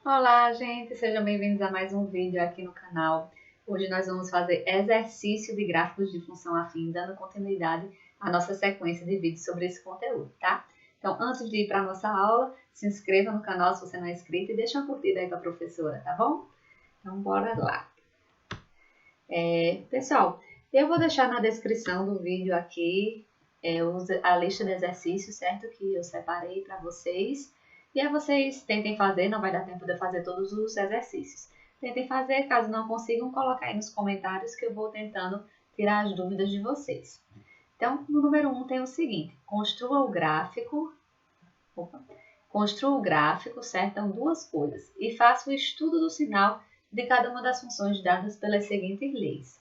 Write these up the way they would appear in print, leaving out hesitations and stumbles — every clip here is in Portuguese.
Olá, gente! Sejam bem-vindos a mais um vídeo aqui no canal. Hoje nós vamos fazer exercício de gráficos de função afim, dando continuidade à nossa sequência de vídeos sobre esse conteúdo, tá? Então, antes de ir para a nossa aula, se inscreva no canal se você não é inscrito e deixa uma curtida aí para a professora, tá bom? Então, bora lá! Pessoal, eu vou deixar na descrição do vídeo aqui a lista de exercícios, certo? Que eu separei para vocês. E aí vocês tentem fazer, não vai dar tempo de eu fazer todos os exercícios. Tentem fazer, caso não consigam, colocar aí nos comentários que eu vou tentando tirar as dúvidas de vocês. Então, no número 1 tem o seguinte, construa o gráfico, certo? Então, duas coisas. E faça o estudo do sinal de cada uma das funções dadas pelas seguintes leis.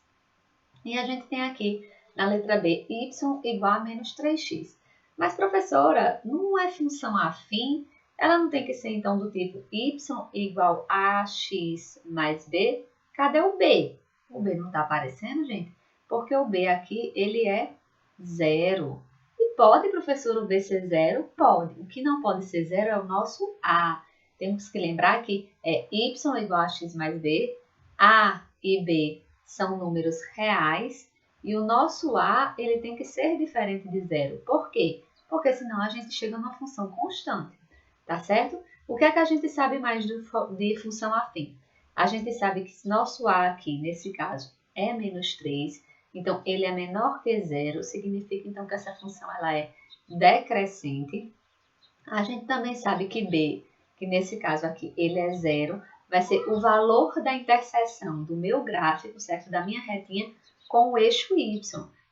E a gente tem aqui, na letra B, y igual a menos 3x. Mas, professora, não é função afim? Ela não tem que ser, então, do tipo y igual a x mais b? Cadê o b? O b não está aparecendo, gente? Porque o b aqui, ele é zero. E pode, professor, o b ser zero? Pode. O que não pode ser zero é o nosso a. Temos que lembrar que é y igual a x mais b, a e b são números reais e o nosso a ele tem que ser diferente de zero. Por quê? Porque senão a gente chega numa função constante, tá certo? O que é que a gente sabe mais de função afim? A gente sabe que nosso a aqui, nesse caso, é menos 3, então ele é menor que zero, significa então que essa função ela é decrescente. A gente também sabe que b, que nesse caso aqui ele é zero, vai ser o valor da interseção do meu gráfico, certo? Da minha retinha com o eixo y.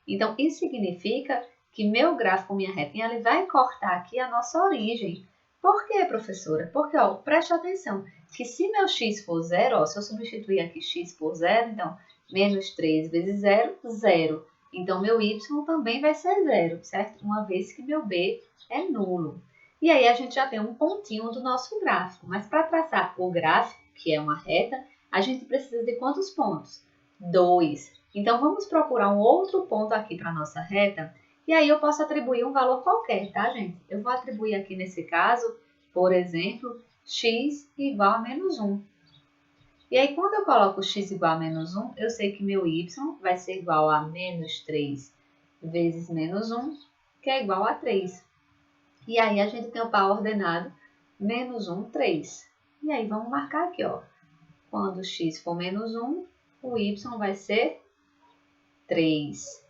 Então, isso significa que meu gráfico, minha retinha, ele vai cortar aqui a nossa origem. Por quê, professora? Porque, ó, preste atenção, que se meu x for zero, ó, se eu substituir aqui x por zero, então, menos 3 vezes zero, zero. Então, meu y também vai ser zero, certo? Uma vez que meu b é nulo. E aí a gente já tem um pontinho do nosso gráfico. Mas para traçar o gráfico, que é uma reta, a gente precisa de quantos pontos? 2. Então, vamos procurar um outro ponto aqui para a nossa reta. E aí eu posso atribuir um valor qualquer, tá, gente? Eu vou atribuir aqui nesse caso, por exemplo, x igual a menos 1. E aí, quando eu coloco x igual a menos 1, eu sei que meu y vai ser igual a menos 3 vezes menos 1, que é igual a 3. E aí, a gente tem o par ordenado menos 1, 3. E aí, vamos marcar aqui, ó. Quando x for menos 1, o y vai ser 3.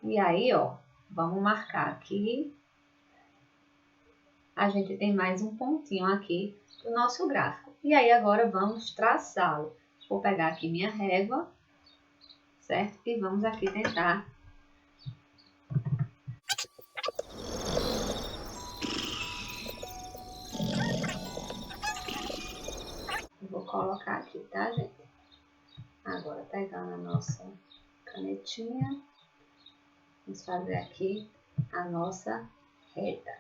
E aí, ó, vamos marcar aqui. A gente tem mais um pontinho aqui do nosso gráfico. E aí, agora vamos traçá-lo. Vou pegar aqui minha régua, certo? E vamos aqui tentar vou colocar aqui, tá, gente? Agora, pegando a nossa canetinha, vamos fazer aqui a nossa reta,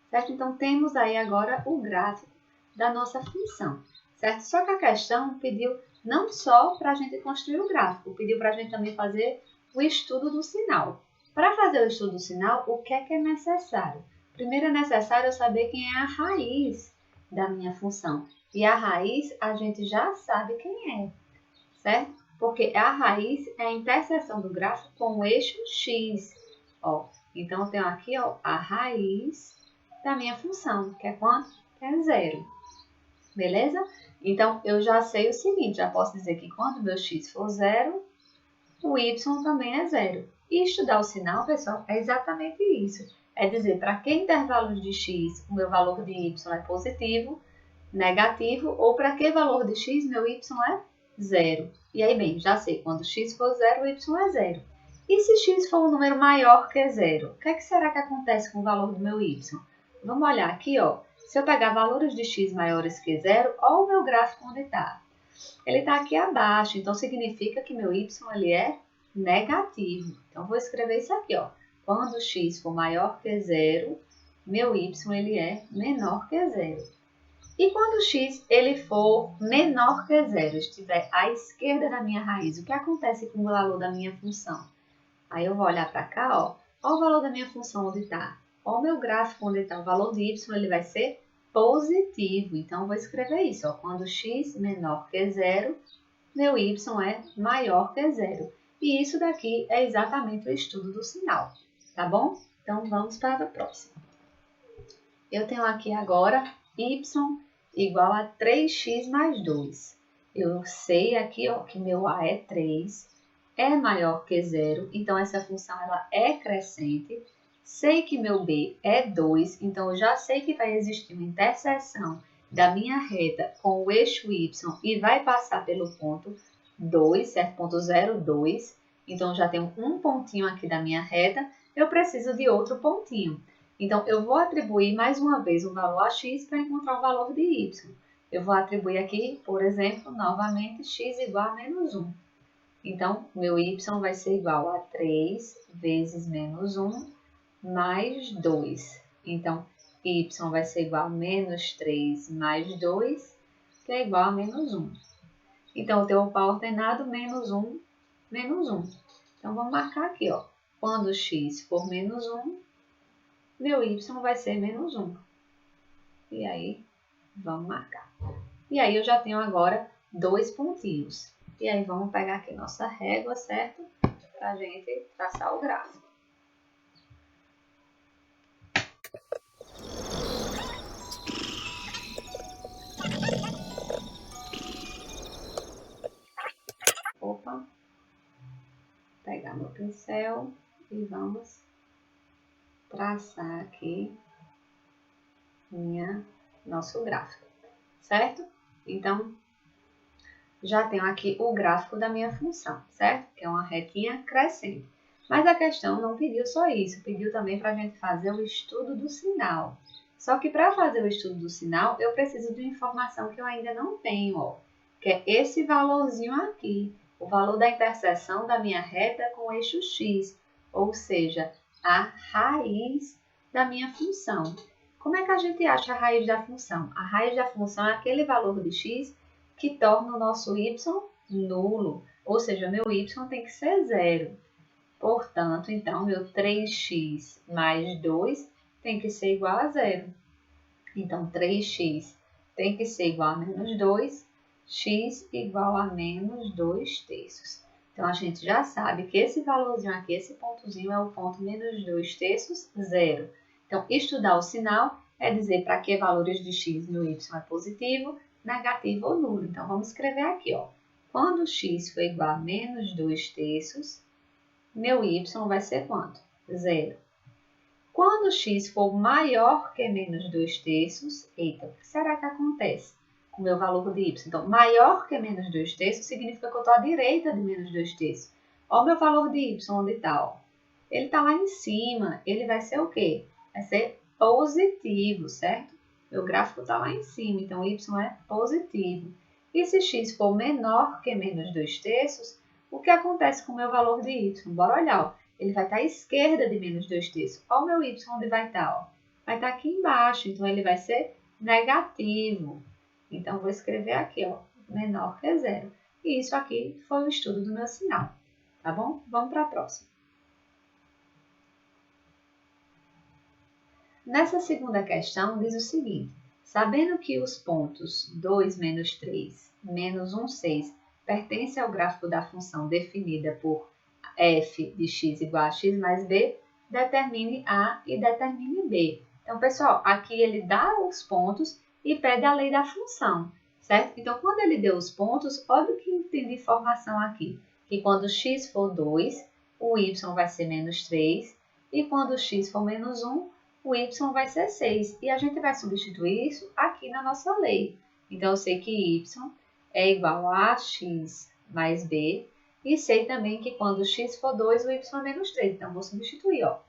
certo? Então, temos aí agora o gráfico da nossa função, certo? Só que a questão pediu não só para a gente construir o gráfico, pediu para a gente também fazer o estudo do sinal. Para fazer o estudo do sinal, o que é necessário? Primeiro é necessário eu saber quem é a raiz da minha função. E a raiz a gente já sabe quem é, certo? Porque a raiz é a interseção do gráfico com o eixo x. Ó, então, eu tenho aqui ó, a raiz da minha função, que é quanto? Que é zero. Beleza? Então, eu já sei o seguinte, já posso dizer que quando meu x for zero, o y também é zero. E estudar o sinal, pessoal, é exatamente isso. É dizer, para que intervalos de x o meu valor de y é positivo, negativo, ou para que valor de x meu y é zero. E aí, bem, já sei, quando x for zero, o y é zero. E se x for um número maior que zero, o que será que acontece com o valor do meu y? Vamos olhar aqui, ó. Se eu pegar valores de x maiores que zero, olha o meu gráfico onde está. Ele está aqui abaixo, então significa que meu y ele é negativo. Então, vou escrever isso aqui, ó. Quando x for maior que zero, meu y ele é menor que zero. E quando x ele for menor que zero, estiver à esquerda da minha raiz, o que acontece com o valor da minha função? Aí eu vou olhar para cá, ó. Olha o valor da minha função onde está. Olha o meu gráfico onde está. O valor de y ele vai ser positivo. Então, eu vou escrever isso, ó. Quando x menor que zero, meu y é maior que zero. E isso daqui é exatamente o estudo do sinal, tá bom? Então, vamos para a próxima. Eu tenho aqui agora y igual a 3x mais 2. Eu sei aqui, ó, que meu a é 3, é maior que zero, então essa função ela é crescente. Sei que meu b é 2, então eu já sei que vai existir uma interseção da minha reta com o eixo y e vai passar pelo ponto 2, certo? Ponto 0, 2. Então, eu já tenho um pontinho aqui da minha reta, eu preciso de outro pontinho. Então, eu vou atribuir mais uma vez um valor a x para encontrar o valor de y. Eu vou atribuir aqui, por exemplo, novamente, x igual a menos 1. Então, meu y vai ser igual a 3 vezes menos 1 mais 2. Então, y vai ser igual a menos 3 mais 2, que é igual a menos 1. Então, eu tenho o par ordenado menos 1, menos 1. Então, vamos marcar aqui, ó. Quando x for menos 1, meu y vai ser menos 1. E aí, vamos marcar. E aí, eu já tenho agora 2 pontinhos. E aí, vamos pegar aqui nossa régua, certo? Para a gente traçar o gráfico. Opa. Pegar meu pincel e vamos traçar aqui nosso gráfico, certo? Então, já tenho aqui o gráfico da minha função, certo? Que é uma retinha crescente. Mas a questão não pediu só isso, pediu também para a gente fazer o estudo do sinal. Só que para fazer o estudo do sinal, eu preciso de uma informação que eu ainda não tenho, ó, que é esse valorzinho aqui, o valor da interseção da minha reta com o eixo x, ou seja, a raiz da minha função. Como é que a gente acha a raiz da função? A raiz da função é aquele valor de x que torna o nosso y nulo, ou seja, meu y tem que ser zero. Portanto, então, meu 3x mais 2 tem que ser igual a zero. Então, 3x tem que ser igual a menos 2, x igual a menos 2 terços. Então, a gente já sabe que esse valorzinho aqui, esse pontozinho, é o ponto menos 2 terços, zero. Então, estudar o sinal é dizer para que valores de x meu y é positivo, negativo ou nulo. Então, vamos escrever aqui, ó. Quando x for igual a menos 2 terços, meu y vai ser quanto? Zero. Quando x for maior que menos 2 terços, eita, o que será que acontece com o meu valor de y? Então, maior que menos 2 terços significa que eu estou à direita de menos 2 terços. Olha o meu valor de y, onde está? Ele está lá em cima. Ele vai ser o quê? Vai ser positivo, certo? Meu gráfico está lá em cima, então y é positivo. E se x for menor que menos 2 terços, o que acontece com o meu valor de y? Bora olhar, ó. Ele vai estar à esquerda de menos 2 terços. Olha o meu y onde vai estar, ó. Vai estar aqui embaixo, então ele vai ser negativo. Então, vou escrever aqui, ó, menor que zero. E isso aqui foi o estudo do meu sinal, tá bom? Vamos para a próxima. Nessa segunda questão, diz o seguinte: sabendo que os pontos 2, menos 3, menos 1, 6 pertencem ao gráfico da função definida por f de x igual a x mais b, determine A e determine B. Então, pessoal, aqui ele dá os pontos e pede a lei da função, certo? Então, quando ele deu os pontos, olha o que tem de informação aqui, que quando x for 2, o y vai ser menos 3, e quando x for menos 1, o y vai ser 6. E a gente vai substituir isso aqui na nossa lei. Então, eu sei que y é igual a x mais b, e sei também que quando x for 2, o y é menos 3. Então, vou substituir, ó.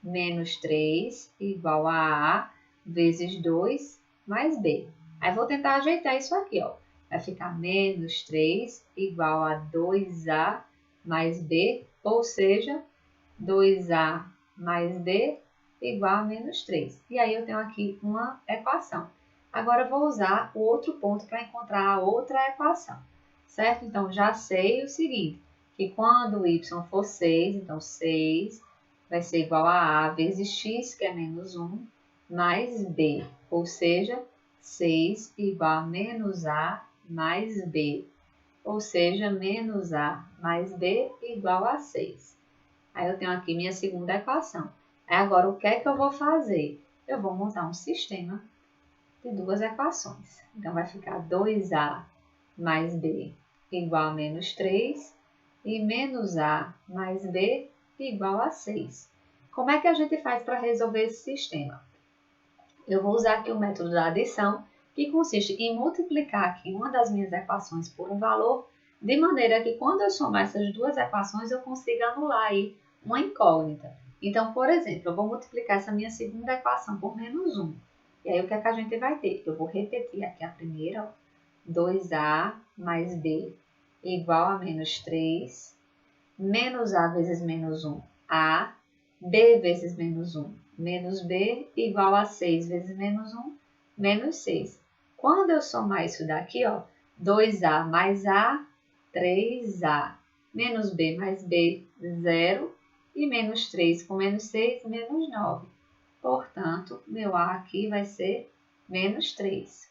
Menos 3 igual a A vezes 2 mais B. Aí, vou tentar ajeitar isso aqui, ó. Vai ficar menos 3 igual a 2A mais B, ou seja, 2A mais B igual a menos 3. E aí, eu tenho aqui uma equação. Agora, eu vou usar o outro ponto para encontrar a outra equação, certo? Então, já sei o seguinte, que quando y for 6, então 6 vai ser igual a A vezes x, que é menos 1, mais B, ou seja, 6 igual a menos A mais B, ou seja, menos A mais B igual a 6. Aí eu tenho aqui minha segunda equação. Aí agora o que é que eu vou fazer? Eu vou montar um sistema de duas equações. Então vai ficar 2A mais B igual a menos 3 e menos A mais B igual a 6. Como é que a gente faz para resolver esse sistema? Eu vou usar aqui o método da adição, que consiste em multiplicar aqui uma das minhas equações por um valor, de maneira que quando eu somar essas duas equações, eu consiga anular aí uma incógnita. Então, por exemplo, eu vou multiplicar essa minha segunda equação por menos 1. E aí, o que é que a gente vai ter? Eu vou repetir aqui a primeira, 2A mais B igual a menos 3, menos A vezes menos 1, A, B vezes menos 1, menos B igual a 6 vezes menos 1, menos 6. Quando eu somar isso daqui, ó, 2A mais A, 3A, menos B mais B, 0, e menos 3 com menos 6, menos 9. Portanto, meu A aqui vai ser menos 3.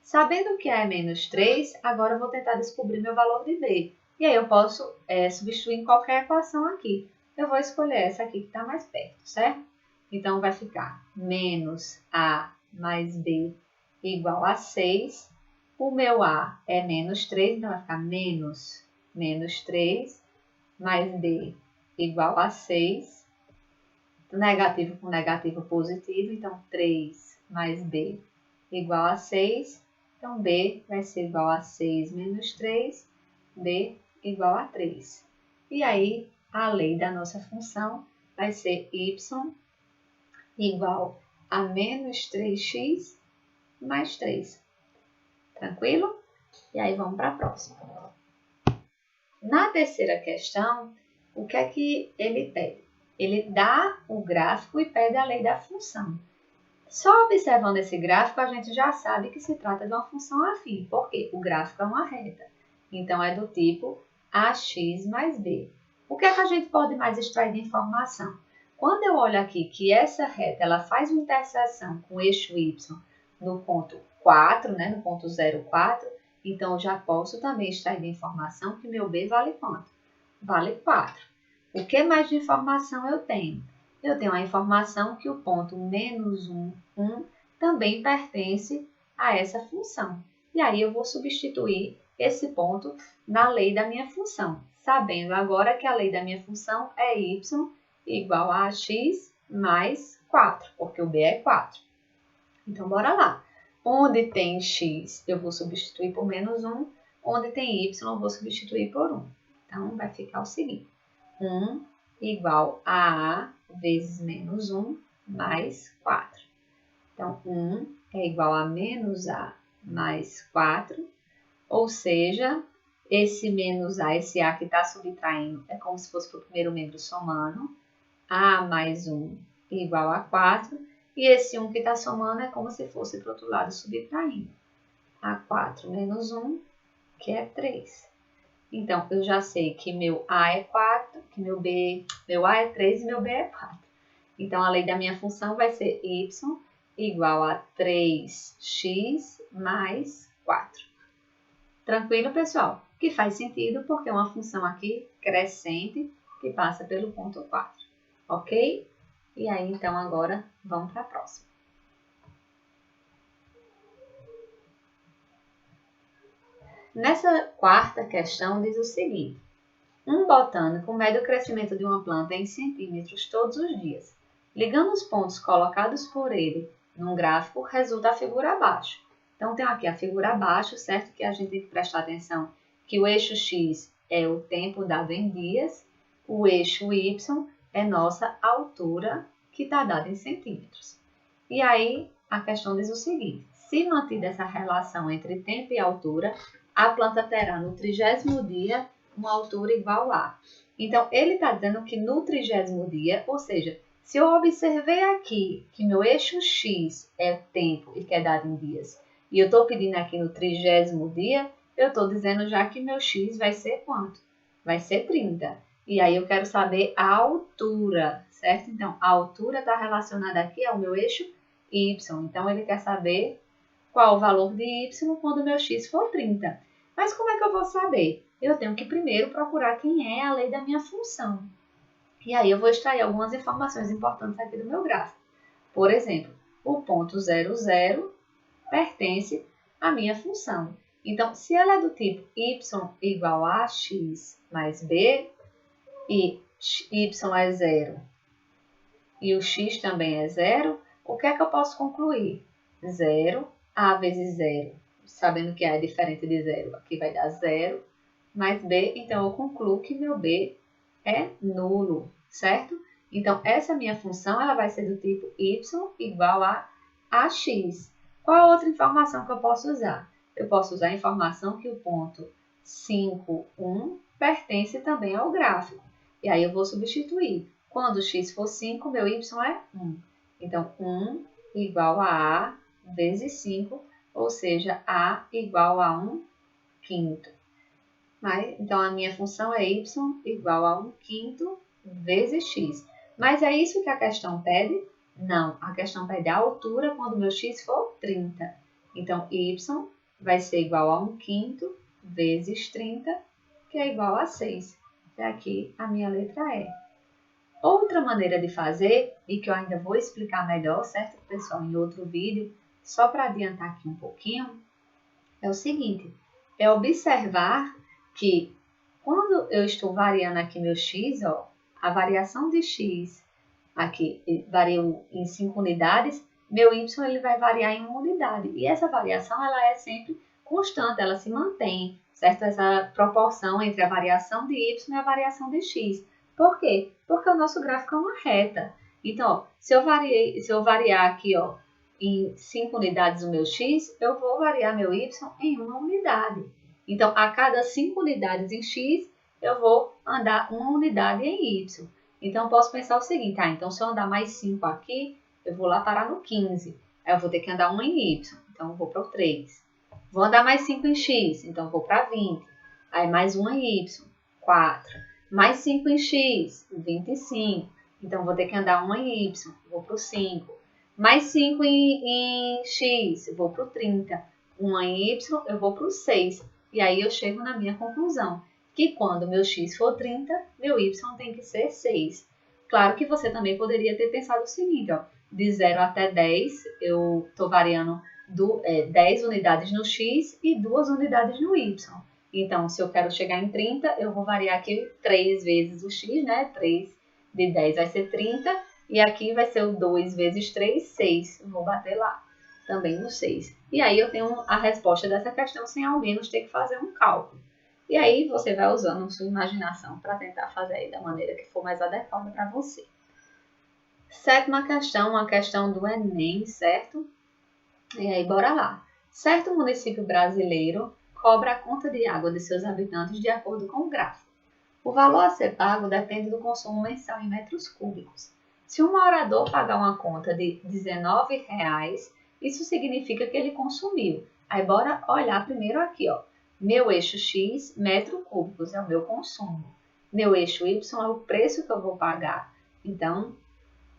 Sabendo que A é menos 3, agora eu vou tentar descobrir meu valor de B. E aí eu posso substituir em qualquer equação aqui. Eu vou escolher essa aqui que está mais perto, certo? Então, vai ficar menos A mais B igual a 6. O meu A é menos 3, então vai ficar menos 3 mais B igual a 6. Negativo com negativo positivo, então 3 mais B igual a 6. Então, B vai ser igual a 6 menos 3, B igual a 3. E aí, a lei da nossa função vai ser y igual a menos 3x mais 3. Tranquilo? E aí, vamos para a próxima. Na terceira questão, o que é que ele pede? Ele dá o gráfico e pede a lei da função. Só observando esse gráfico, a gente já sabe que se trata de uma função afim, porque o gráfico é uma reta. Então, é do tipo ax mais b. O que é que a gente pode mais extrair de informação? Quando eu olho aqui que essa reta ela faz uma interseção com o eixo y no ponto 4, né, no ponto 0, 4, então eu já posso também extrair de informação que meu b vale quanto? Vale 4. O que mais de informação eu tenho? Eu tenho a informação que o ponto menos 1, 1 também pertence a essa função. E aí eu vou substituir esse ponto na lei da minha função, sabendo agora que a lei da minha função é y igual a x mais 4, porque o b é 4. Então, bora lá. Onde tem x, eu vou substituir por menos 1. Onde tem y, eu vou substituir por 1. Então, vai ficar o seguinte. 1 igual a vezes menos 1 mais 4. Então, 1 é igual a menos A mais 4, ou seja, esse menos A, esse A que está subtraindo, é como se fosse para o primeiro membro somando. A mais 1 igual a 4, e esse 1 que está somando é como se fosse para o outro lado subtraindo. A4 menos 1, que é 3. Então, eu já sei que meu A é 4, que meu A é 3 e meu B é 4. Então, a lei da minha função vai ser y igual a 3x mais 4. Tranquilo, pessoal? Que faz sentido porque é uma função aqui crescente que passa pelo ponto 4. Ok? E aí, então, agora vamos para a próxima. Nessa quarta questão diz o seguinte. Um botânico mede o crescimento de uma planta em centímetros todos os dias. Ligando os pontos colocados por ele num gráfico, resulta a figura abaixo. Então, tem aqui a figura abaixo, certo? Que a gente tem que prestar atenção que o eixo x é o tempo dado em dias, o eixo y é nossa altura, que está dada em centímetros. E aí, a questão diz o seguinte. Se mantida essa relação entre tempo e altura, a planta terá no 30º dia uma altura igual a. Então, ele está dizendo que no 30º dia, ou seja, se eu observei aqui que meu eixo x é o tempo e que é dado em dias, e eu estou pedindo aqui no 30º dia, eu estou dizendo já que meu x vai ser quanto? Vai ser 30. E aí eu quero saber a altura, certo? Então, a altura está relacionada aqui ao meu eixo y. Então, ele quer saber qual o valor de y quando o meu x for 30. Mas como é que eu vou saber? Eu tenho que primeiro procurar quem é a lei da minha função. E aí eu vou extrair algumas informações importantes aqui do meu gráfico. Por exemplo, o ponto 0, 0 pertence à minha função. Então, se ela é do tipo y igual a x mais b, e y é 0 e o x também é 0, o que é que eu posso concluir? 0, a vezes 0, sabendo que a é diferente de 0, aqui vai dar 0, mais b, então eu concluo que meu b é nulo, certo? Então, essa minha função ela vai ser do tipo y igual a ax. Qual a outra informação que eu posso usar? Eu posso usar a informação que o ponto 5, 1 pertence também ao gráfico. E aí eu vou substituir. Quando x for 5, meu y é 1. Então, 1 igual a vezes 5, ou seja, a igual a 1 quinto. Então, a minha função é y igual a 1 quinto vezes x. Mas é isso que a questão pede? Não, a questão pede a altura quando meu x for 30. Então, y vai ser igual a 1 quinto vezes 30, que é igual a 6. E aqui a minha letra E. Outra maneira de fazer, e que eu ainda vou explicar melhor, certo, pessoal, em outro vídeo, só para adiantar aqui um pouquinho, é o seguinte, é observar que quando eu estou variando aqui meu x, ó, a variação de x aqui variou em 5 unidades, meu y ele vai variar em 1 unidade. E essa variação ela é sempre constante, ela se mantém, certo? Essa proporção entre a variação de y e a variação de x. Por quê? Porque o nosso gráfico é uma reta. Então, ó, se eu variar aqui ó, em 5 unidades o meu x, eu vou variar meu y em 1 unidade. Então, a cada 5 unidades em x, eu vou andar 1 unidade em y. Então, eu posso pensar o seguinte, então se eu andar mais 5 aqui, eu vou lá parar no 15. Aí eu vou ter que andar 1 em y, então eu vou para o 3. Vou andar mais 5 em x, então eu vou para 20. Aí mais 1 em y, 4. Mais 5 em x, 25. Então, eu vou ter que andar 1 em y, vou para o 5. Mais 5 em x, eu vou para o 30. 1 em y, eu vou para o 6. E aí eu chego na minha conclusão, que quando meu x for 30, meu y tem que ser 6. Claro que você também poderia ter pensado o seguinte, ó, de 0 até 10, eu estou variando 10 unidades no x e 2 unidades no y. Então, se eu quero chegar em 30, eu vou variar aqui 3 vezes o x, né? 3 de 10 vai ser 30, e aqui vai ser o 2 vezes 3, 6. Eu vou bater lá também no 6. E aí eu tenho a resposta dessa questão sem ao menos ter que fazer um cálculo. E aí você vai usando sua imaginação para tentar fazer aí da maneira que for mais adequada para você. Sétima questão, uma questão do Enem, certo? E aí bora lá. Certo município brasileiro cobra a conta de água de seus habitantes de acordo com o gráfico. O valor a ser pago depende do consumo mensal em metros cúbicos. Se um morador pagar uma conta de R$19, isso significa que ele consumiu. Aí bora olhar primeiro aqui, ó. Meu eixo X, metros cúbicos, é o meu consumo. Meu eixo Y é o preço que eu vou pagar. Então,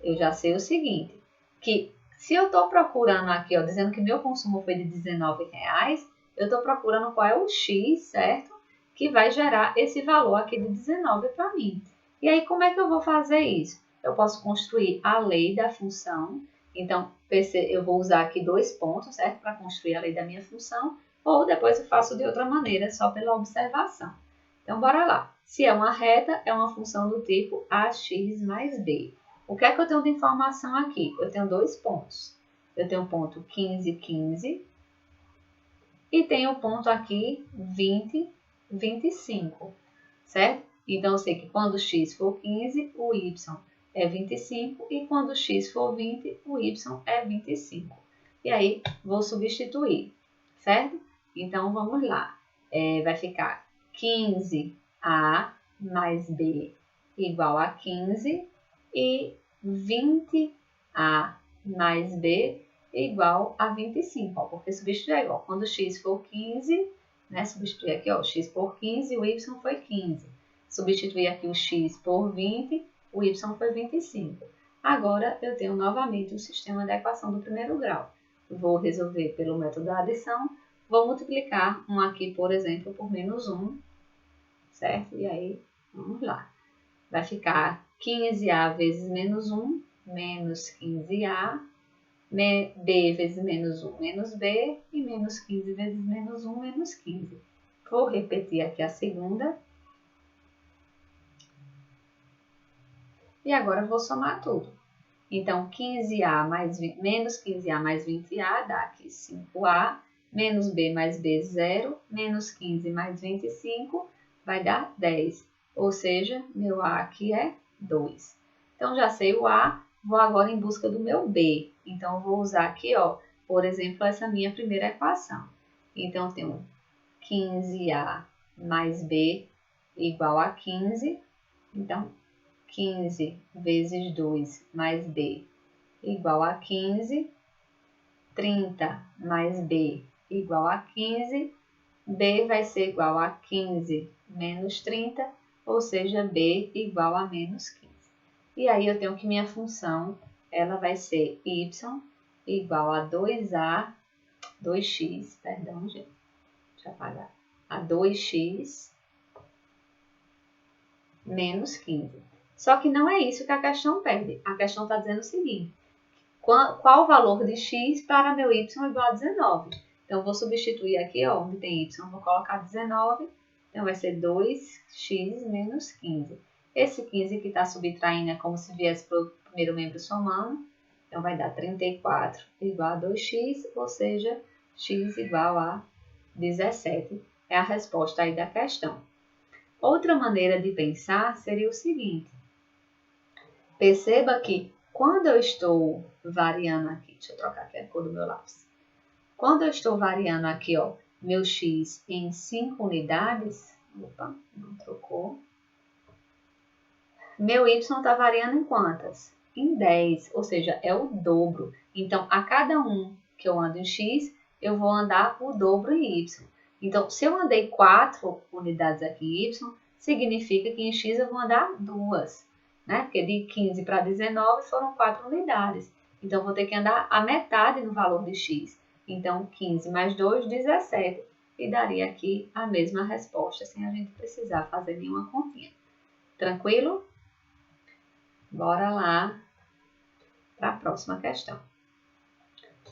eu já sei o seguinte, que se eu estou procurando aqui, ó, dizendo que meu consumo foi de R$19, eu estou procurando qual é o X, certo? Que vai gerar esse valor aqui de 19 para mim. E aí, como é que eu vou fazer isso? Eu posso construir a lei da função. Então, eu vou usar aqui 2 pontos, certo? Para construir a lei da minha função. Ou depois eu faço de outra maneira, só pela observação. Então, bora lá. Se é uma reta, é uma função do tipo ax mais b. O que é que eu tenho de informação aqui? Eu tenho 2 pontos. Eu tenho o ponto 15, 15. E tenho o ponto aqui 20, 25, certo? Então, eu sei que quando x for 15, o y é 25 e quando x for 20, o y é 25. E aí, vou substituir, certo? Então, vamos lá. Vai ficar 15a mais b igual a 15 e 20a mais b igual a 25, ó, porque substituir é igual. Quando x for 15, né, substituir aqui, ó, x por 15, o y foi 15. Substituir aqui o x por 20, o y foi 25. Agora, eu tenho novamente o sistema da equação do primeiro grau. vou resolver pelo método da adição, vou multiplicar 1 aqui, por exemplo, por menos 1, certo? E aí, vamos lá. Vai ficar 15A vezes menos 1, menos 15A, B vezes menos 1, menos B, e menos 15 vezes menos 1, menos 15. Vou repetir aqui a segunda. E agora vou somar tudo. Então, 15A mais menos 15A mais 20A dá aqui 5A, menos B mais B, 0, menos 15 mais 25 vai dar 10. Ou seja, meu A aqui é 2. Então, já sei o A, vou agora em busca do meu B. Então, vou usar aqui, ó, por exemplo, essa minha primeira equação. Então, eu tenho 15A mais B igual a 15. Então, 15 vezes 2 mais B igual a 15. 30 mais B igual a 15. B vai ser igual a 15 menos 30, ou seja, B igual a menos 15. E aí eu tenho que minha função, ela vai ser y igual a 2x, perdão, gente, deixa eu apagar, a 2x menos 15. Só que não é isso que a questão pede. A questão está dizendo o seguinte: qual o valor de x para meu y igual a 19? Então, eu vou substituir aqui, ó, onde tem y, vou colocar 19. Então, vai ser 2x menos 15. Esse 15 que está subtraindo é como se viesse para o primeiro membro somando. Então, vai dar 34 igual a 2x, ou seja, x igual a 17. É a resposta aí da questão. Outra maneira de pensar seria o seguinte. Perceba que quando eu estou variando aqui, deixa eu trocar aqui a cor do meu lápis. Quando eu estou variando aqui, ó, meu x em 5 unidades, opa, não trocou. Meu y está variando em quantas? Em 10, ou seja, é o dobro. Então, a cada um que eu ando em x, eu vou andar o dobro em y. Então, se eu andei 4 unidades aqui em y, significa que em x eu vou andar 2. Né? Porque de 15 para 19 foram 4 unidades. Então, eu vou ter que andar a metade no valor de x. Então, 15 mais 2, 17. E daria aqui a mesma resposta, sem a gente precisar fazer nenhuma continha. Tranquilo? Bora lá para a próxima questão.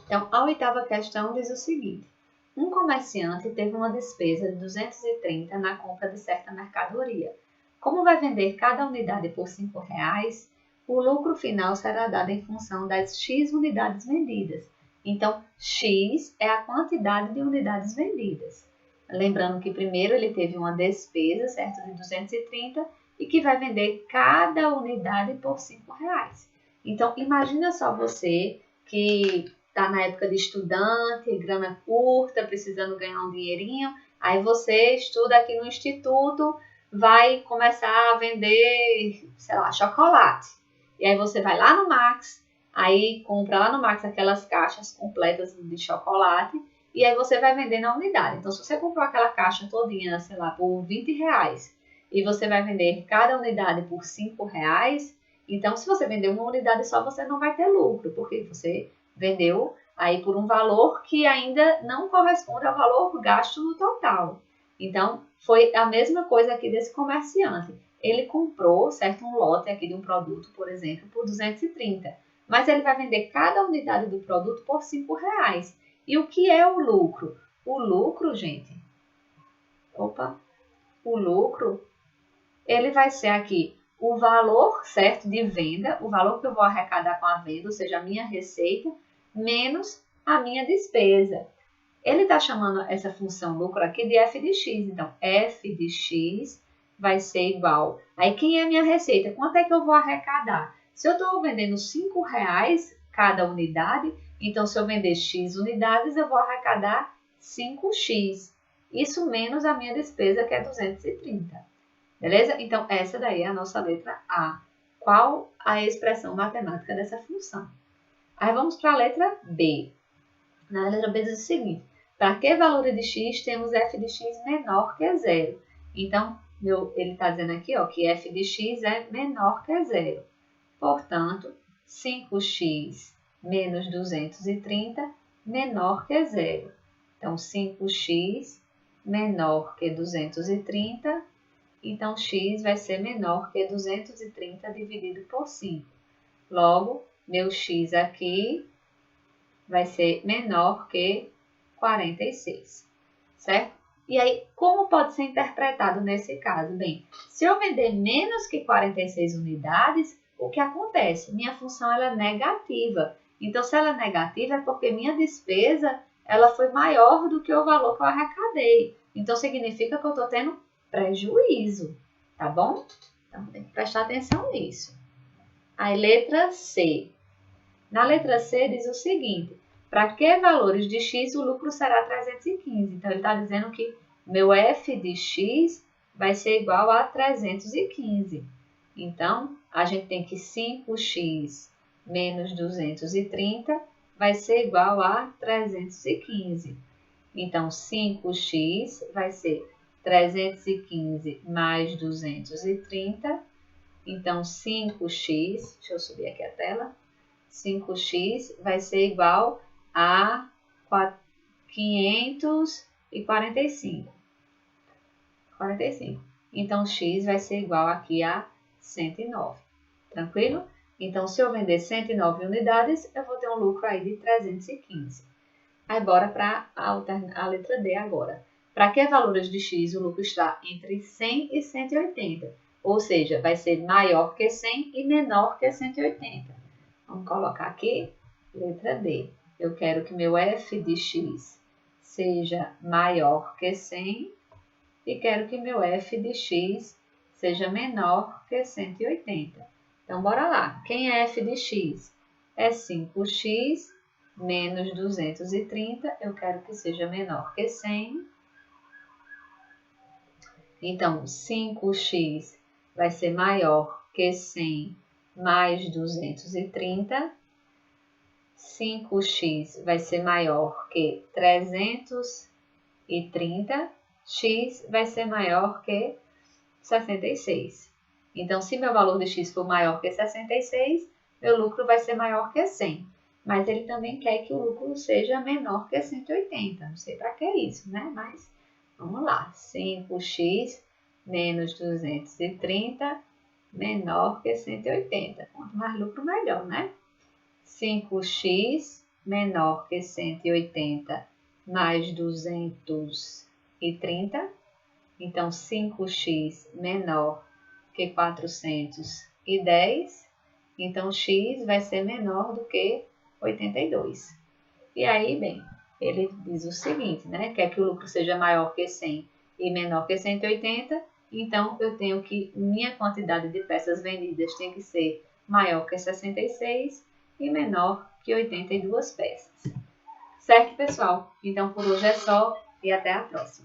Então, a 8ª questão diz o seguinte. Um comerciante teve uma despesa de 230 na compra de certa mercadoria. Como vai vender cada unidade por R$ 5,00, o lucro final será dado em função das X unidades vendidas. Então, X é a quantidade de unidades vendidas. Lembrando que primeiro ele teve uma despesa, certo, de 230 e que vai vender cada unidade por R$ 5,00. Então, imagina só você que está na época de estudante, grana curta, precisando ganhar um dinheirinho, aí você estuda aqui no instituto, vai começar a vender, sei lá, chocolate. E aí você vai lá no Max, aí compra lá no Max aquelas caixas completas de chocolate, e aí você vai vender na unidade. Então, se você comprou aquela caixa todinha, sei lá, por R$20, e você vai vender cada unidade por R$ 5,00, então, se você vender uma unidade só, você não vai ter lucro, porque você vendeu aí por um valor que ainda não corresponde ao valor gasto no total. Então, foi a mesma coisa aqui desse comerciante. Ele comprou, certo, um lote aqui de um produto, por exemplo, por 230, mas ele vai vender cada unidade do produto por R$ 5,00. E o que é o lucro? O lucro, gente, o lucro, ele vai ser aqui o valor certo de venda, o valor que eu vou arrecadar com a venda, ou seja, a minha receita, menos a minha despesa. Ele está chamando essa função lucro aqui de f de x. Então, f de x vai ser igual. Aí, quem é a minha receita? Quanto é que eu vou arrecadar? Se eu estou vendendo R$ 5,00 cada unidade, então, se eu vender x unidades, eu vou arrecadar 5x. Isso menos a minha despesa, que é 230. Beleza? Então, essa daí é a nossa letra A. Qual a expressão matemática dessa função? Aí, vamos para a letra B. Na letra B diz o seguinte. Para que valor de x temos f de x menor que 0? Então, ele está dizendo aqui ó, que f de x é menor que 0. Portanto, 5x menos 230 menor que zero. Então, 5x menor que 230. Então, x vai ser menor que 230 dividido por 5. Logo, meu x aqui vai ser menor que 46, certo? E aí, como pode ser interpretado nesse caso? Bem, se eu vender menos que 46 unidades, o que acontece? Minha função ela é negativa. Então, se ela é negativa, é porque minha despesa ela foi maior do que o valor que eu arrecadei. Então, significa que eu estou tendo prejuízo, tá bom? Então, tem que prestar atenção nisso. Aí, letra C. Na letra C diz o seguinte: para que valores de x o lucro será 315? Então, ele está dizendo que meu f de x vai ser igual a 315. Então, a gente tem que 5x menos 230 vai ser igual a 315. Então, 5x vai ser 315 mais 230. Então, 5x, deixa eu subir aqui a tela. 5x vai ser igual a 545. 45. Então, x vai ser igual aqui a 109. Tranquilo? Então, se eu vender 109 unidades, eu vou ter um lucro aí de 315. Aí, bora para a letra D agora. Para que valores de x o lucro está entre 100 e 180? Ou seja, vai ser maior que 100 e menor que 180. Vamos colocar aqui, letra D. Eu quero que meu f de x seja maior que 100 e quero que meu f de x seja menor que 180. Então, bora lá. Quem é f de x? É 5x menos 230. Eu quero que seja menor que 100. Então, 5x vai ser maior que 100 mais 230. 5x vai ser maior que 330. X vai ser maior que 66. Então, se meu valor de x for maior que 66, meu lucro vai ser maior que 100. Mas ele também quer que o lucro seja menor que 180. Não sei para que isso, né? Mas vamos lá. 5x menos 230 menor que 180. Quanto mais lucro, melhor, né? 5x menor que 180 mais 230. Então, 5x menor que 410. Então, x vai ser menor do que 82. E aí, bem, ele diz o seguinte, né? Quer que o lucro seja maior que 100 e menor que 180. Então, eu tenho que minha quantidade de peças vendidas tem que ser maior que 66 e menor que 82 peças. Certo, pessoal? Então, por hoje é só e até a próxima.